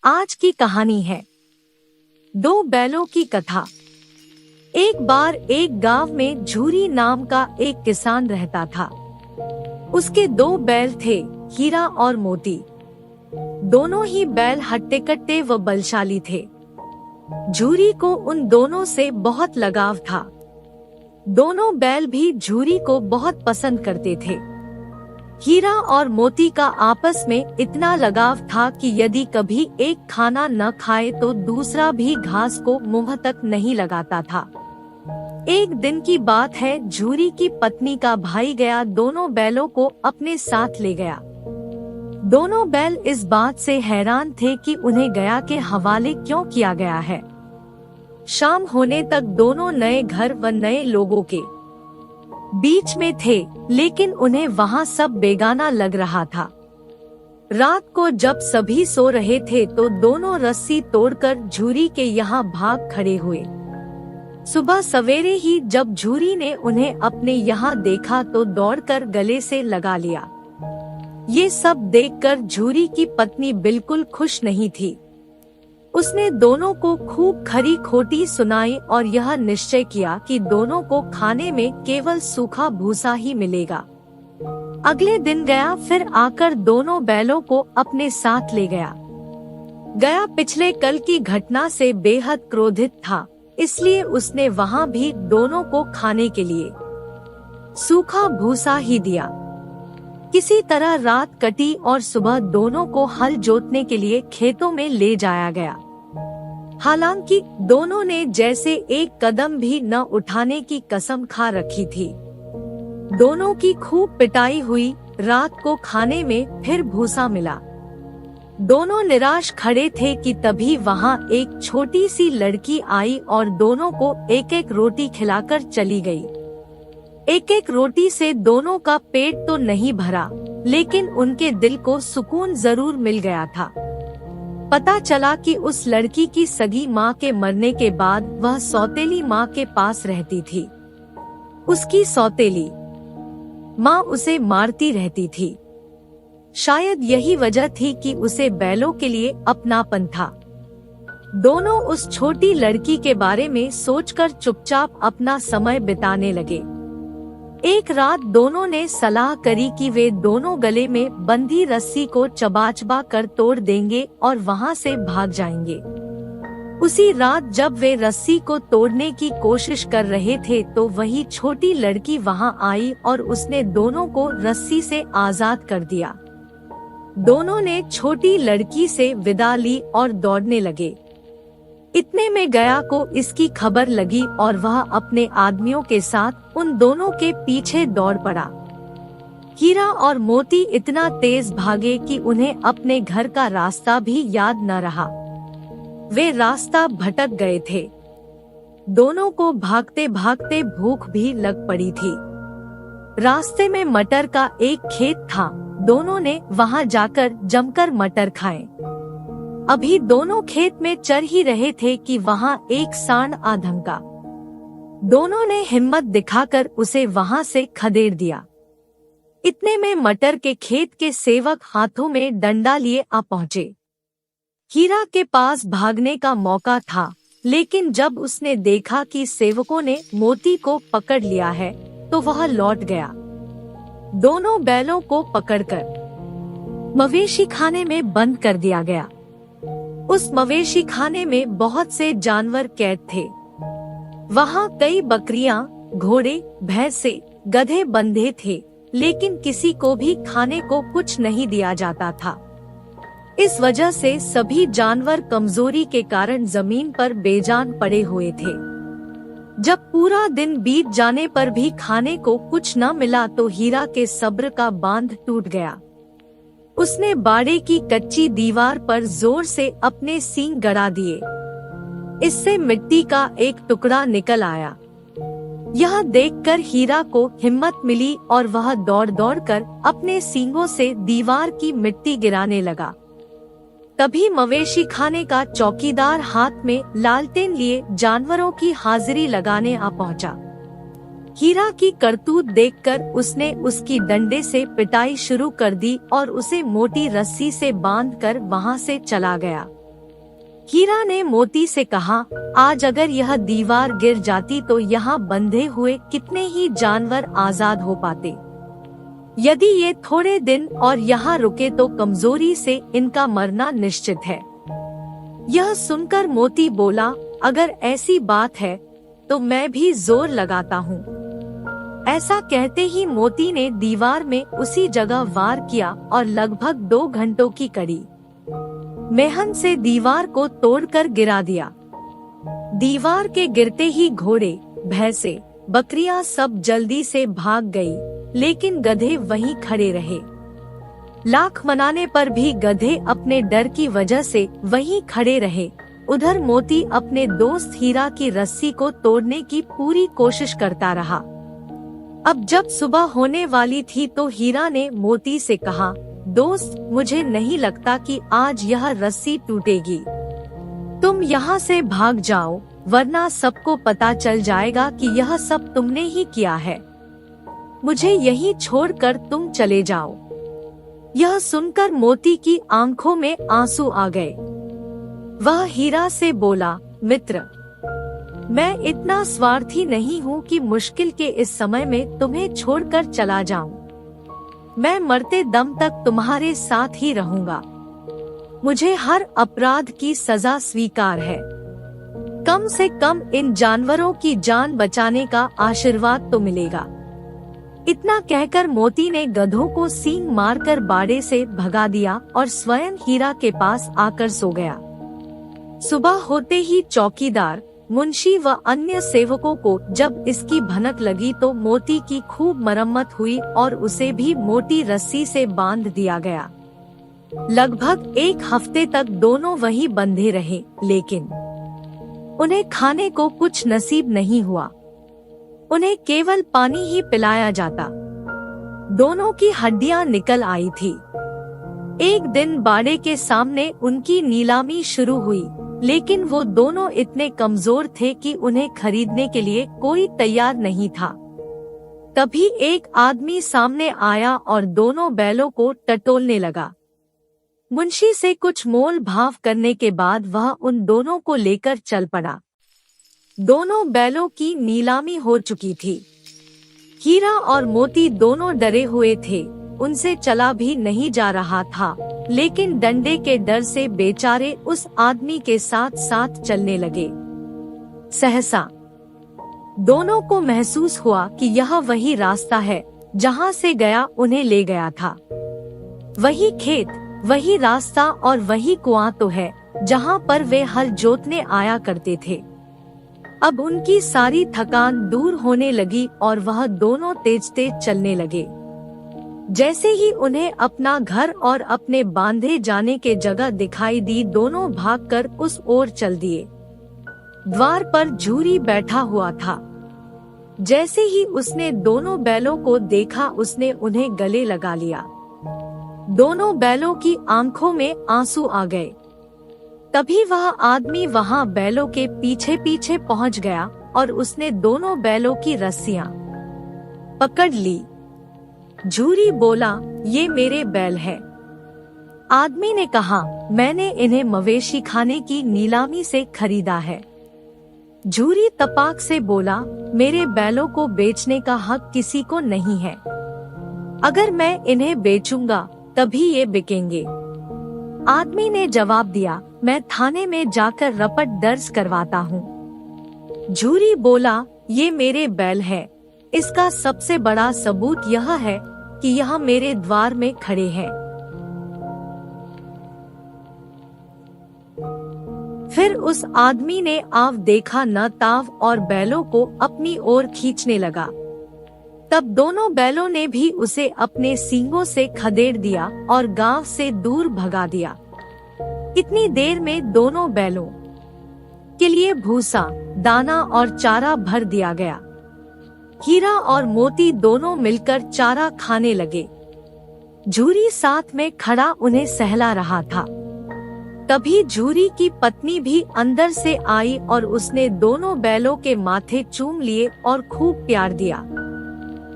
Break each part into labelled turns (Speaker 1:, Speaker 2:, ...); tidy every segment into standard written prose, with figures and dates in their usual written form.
Speaker 1: आज की कहानी है दो बैलों की कथा। एक बार एक गांव में झूरी नाम का एक किसान रहता था। उसके दो बैल थे, हीरा और मोती। दोनों ही बैल हट्टे कट्टे व बलशाली थे। झूरी को उन दोनों से बहुत लगाव था। दोनों बैल भी झूरी को बहुत पसंद करते थे। हीरा और मोती का आपस में इतना लगाव था कि यदि कभी एक खाना न खाए तो दूसरा भी घास को मुंह तक नहीं लगाता था। एक दिन की बात है, झूरी की पत्नी का भाई गया दोनों बैलों को अपने साथ ले गया। दोनों बैल इस बात से हैरान थे कि उन्हें गया के हवाले क्यों किया गया है। शाम होने तक दोनों नए घर व नए लोगों के बीच में थे, लेकिन उन्हें वहाँ सब बेगाना लग रहा था। रात को जब सभी सो रहे थे तो दोनों रस्सी तोड़कर झूरी के यहाँ भाग खड़े हुए। सुबह सवेरे ही जब झूरी ने उन्हें अपने यहाँ देखा तो दौड़कर गले से लगा लिया। ये सब देखकर झूरी की पत्नी बिल्कुल खुश नहीं थी। उसने दोनों को खूब खरी खोटी सुनाई और यह निश्चय किया कि दोनों को खाने में केवल सूखा भूसा ही मिलेगा। अगले दिन गया फिर आकर दोनों बैलों को अपने साथ ले गया। गया पिछले कल की घटना से बेहद क्रोधित था, इसलिए उसने वहाँ भी दोनों को खाने के लिए सूखा भूसा ही दिया। किसी तरह रात कटी और सुबह दोनों को हल जोतने के लिए खेतों में ले जाया गया। हालांकि दोनों ने जैसे एक कदम भी न उठाने की कसम खा रखी थी। दोनों की खूब पिटाई हुई। रात को खाने में फिर भूसा मिला। दोनों निराश खड़े थे कि तभी वहां एक छोटी सी लड़की आई और दोनों को एक एक रोटी खिलाकर चली गई। एक एक रोटी से दोनों का पेट तो नहीं भरा, लेकिन उनके दिल को सुकून जरूर मिल गया था। पता चला कि उस लड़की की सगी माँ के मरने के बाद वह सौतेली माँ के पास रहती थी। उसकी सौतेली माँ उसे मारती रहती थी। शायद यही वजह थी कि उसे बैलों के लिए अपनापन था। दोनों उस छोटी लड़की के बारे में सोचकर चुपचाप अपना समय बिताने लगे। एक रात दोनों ने सलाह करी कि वे दोनों गले में बंधी रस्सी को चबा कर तोड़ देंगे और वहां से भाग जाएंगे। उसी रात जब वे रस्सी को तोड़ने की कोशिश कर रहे थे तो वही छोटी लड़की वहां आई और उसने दोनों को रस्सी से आजाद कर दिया। दोनों ने छोटी लड़की से विदा ली और दौड़ने लगे। इतने में गया को इसकी खबर लगी और वह अपने आदमियों के साथ उन दोनों के पीछे दौड़ पड़ा। हीरा और मोती इतना तेज भागे कि उन्हें अपने घर का रास्ता भी याद न रहा। वे रास्ता भटक गए थे। दोनों को भागते भागते भूख भी लग पड़ी थी। रास्ते में मटर का एक खेत था। दोनों ने वहां जाकर जमकर मटर खाए। अभी दोनों खेत में चर ही रहे थे कि वहां एक सांड आ धमका। दोनों ने हिम्मत दिखाकर उसे वहां से खदेड़ दिया। इतने में मटर के खेत के सेवक हाथों में डंडा लिए आ पहुँचे। हीरा के पास भागने का मौका था, लेकिन जब उसने देखा कि सेवकों ने मोती को पकड़ लिया है तो वह लौट गया। दोनों बैलों को पकड़कर मवेशी खाने में बंद कर दिया गया। उस मवेशी खाने में बहुत से जानवर कैद थे। वहाँ कई बकरियां, घोड़े, भैंसे, गधे बंधे थे, लेकिन किसी को भी खाने को कुछ नहीं दिया जाता था। इस वजह से सभी जानवर कमजोरी के कारण जमीन पर बेजान पड़े हुए थे। जब पूरा दिन बीत जाने पर भी खाने को कुछ न मिला तो हीरा के सब्र का बांध टूट गया। उसने बाड़े की कच्ची दीवार पर जोर से अपने सींग गड़ा दिए। इससे मिट्टी का एक टुकड़ा निकल आया। यह देखकर हीरा को हिम्मत मिली और वह दौड़ दौड़ कर अपने सींगों से दीवार की मिट्टी गिराने लगा। तभी मवेशी खाने का चौकीदार हाथ में लालटेन लिए जानवरों की हाजिरी लगाने आ पहुंचा। हीरा की करतूत देखकर उसने उसकी डंडे से पिटाई शुरू कर दी और उसे मोटी रस्सी से बांधकर वहां से चला गया। हीरा ने मोती से कहा, आज अगर यह दीवार गिर जाती तो यहाँ बंधे हुए कितने ही जानवर आजाद हो पाते। यदि ये थोड़े दिन और यहाँ रुके तो कमजोरी से इनका मरना निश्चित है। यह सुनकर मोती बोला, अगर ऐसी बात है तो मैं भी जोर लगाता हूँ। ऐसा कहते ही मोती ने दीवार में उसी जगह वार किया और लगभग 2 घंटों की कड़ी मेहनत से दीवार को तोड़कर गिरा दिया। दीवार के गिरते ही घोड़े, भैंसे, बकरियां सब जल्दी से भाग गई, लेकिन गधे वहीं खड़े रहे। लाख मनाने पर भी गधे अपने डर की वजह से वहीं खड़े रहे। उधर मोती अपने दोस्त हीरा की रस्सी को तोड़ने की पूरी कोशिश करता रहा। अब जब सुबह होने वाली थी तो हीरा ने मोती से कहा, दोस्त, मुझे नहीं लगता कि आज यह रस्सी टूटेगी। तुम यहाँ से भाग जाओ, वरना सबको पता चल जाएगा कि यह सब तुमने ही किया है। मुझे यहीं छोड़कर तुम चले जाओ। यह सुनकर मोती की आंखों में आंसू आ गए। वह हीरा से बोला, मित्र, मैं इतना स्वार्थी नहीं हूँ कि मुश्किल के इस समय में तुम्हें छोड़कर चला जाऊं। मैं मरते दम तक तुम्हारे साथ ही रहूंगा। मुझे हर अपराध की सजा स्वीकार है। कम से कम इन जानवरों की जान बचाने का आशीर्वाद तो मिलेगा। इतना कहकर मोती ने गधों को सींग मारकर बाड़े से भगा दिया और स्वयं हीरा के पास आकर सो गया। सुबह होते ही चौकीदार, मुंशी व अन्य सेवकों को जब इसकी भनक लगी तो मोती की खूब मरम्मत हुई और उसे भी मोटी रस्सी से बांध दिया गया। लगभग 1 हफ्ते तक दोनों वहीं बंधे रहे, लेकिन उन्हें खाने को कुछ नसीब नहीं हुआ। उन्हें केवल पानी ही पिलाया जाता। दोनों की हड्डियां निकल आई थी। एक दिन बाड़े के सामने उनकी नीलामी शुरू हुई, लेकिन वो दोनों इतने कमजोर थे कि उन्हें खरीदने के लिए कोई तैयार नहीं था। तभी एक आदमी सामने आया और दोनों बैलों को टटोलने लगा। मुंशी से कुछ मोल भाव करने के बाद वह उन दोनों को लेकर चल पड़ा। दोनों बैलों की नीलामी हो चुकी थी। हीरा और मोती दोनों डरे हुए थे। उनसे चला भी नहीं जा रहा था, लेकिन डंडे के डर से बेचारे उस आदमी के साथ साथ चलने लगे। सहसा दोनों को महसूस हुआ कि यह वही रास्ता है जहाँ से गया उन्हें ले गया था। वही खेत, वही रास्ता और वही कुआं तो है जहाँ पर वे हल जोतने आया करते थे। अब उनकी सारी थकान दूर होने लगी और वह दोनों तेज तेज चलने लगे। जैसे ही उन्हें अपना घर और अपने बांधे जाने के जगह दिखाई दी, दोनों भागकर उस ओर चल दिए। द्वार पर झूरी बैठा हुआ था। जैसे ही उसने दोनों बैलों को देखा, उसने उन्हें गले लगा लिया। दोनों बैलों की आंखों में आंसू आ गए। तभी वह आदमी वहां बैलों के पीछे पीछे पहुंच गया और उसने दोनों बैलों की रस्सियां पकड़ ली। झूरी बोला, ये मेरे बैल है। आदमी ने कहा, मैंने इन्हें मवेशी खाने की नीलामी से खरीदा है। झूरी तपाक से बोला, मेरे बैलों को बेचने का हक किसी को नहीं है। अगर मैं इन्हें बेचूंगा तभी ये बिकेंगे। आदमी ने जवाब दिया, मैं थाने में जाकर रपट दर्ज करवाता हूँ। झूरी बोला, ये मेरे बैल है। इसका सबसे बड़ा सबूत यह है कि यह मेरे द्वार में खड़े हैं। फिर उस आदमी ने आव देखा न ताव और बैलों को अपनी ओर खींचने लगा। तब दोनों बैलों ने भी उसे अपने सींगों से खदेड़ दिया और गांव से दूर भगा दिया। इतनी देर में दोनों बैलों के लिए भूसा, दाना और चारा भर दिया गया। हीरा और मोती दोनों मिलकर चारा खाने लगे। झूरी साथ में खड़ा उन्हें सहला रहा था। तभी झूरी की पत्नी भी अंदर से आई और उसने दोनों बैलों के माथे चूम लिए और खूब प्यार दिया।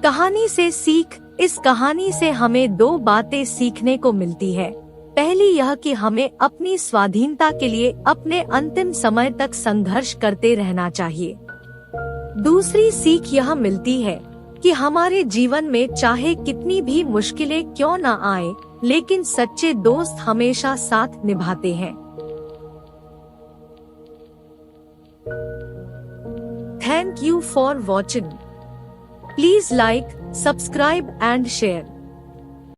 Speaker 1: कहानी से सीख। इस कहानी से हमें 2 बातें सीखने को मिलती है। पहली यह कि हमें अपनी स्वाधीनता के लिए अपने अंतिम समय तक संघर्ष करते रहना चाहिए। दूसरी सीख यह मिलती है कि हमारे जीवन में चाहे कितनी भी मुश्किलें क्यों न आए, लेकिन सच्चे दोस्त हमेशा साथ निभाते हैं। Thank you for watching. Please like, subscribe and share.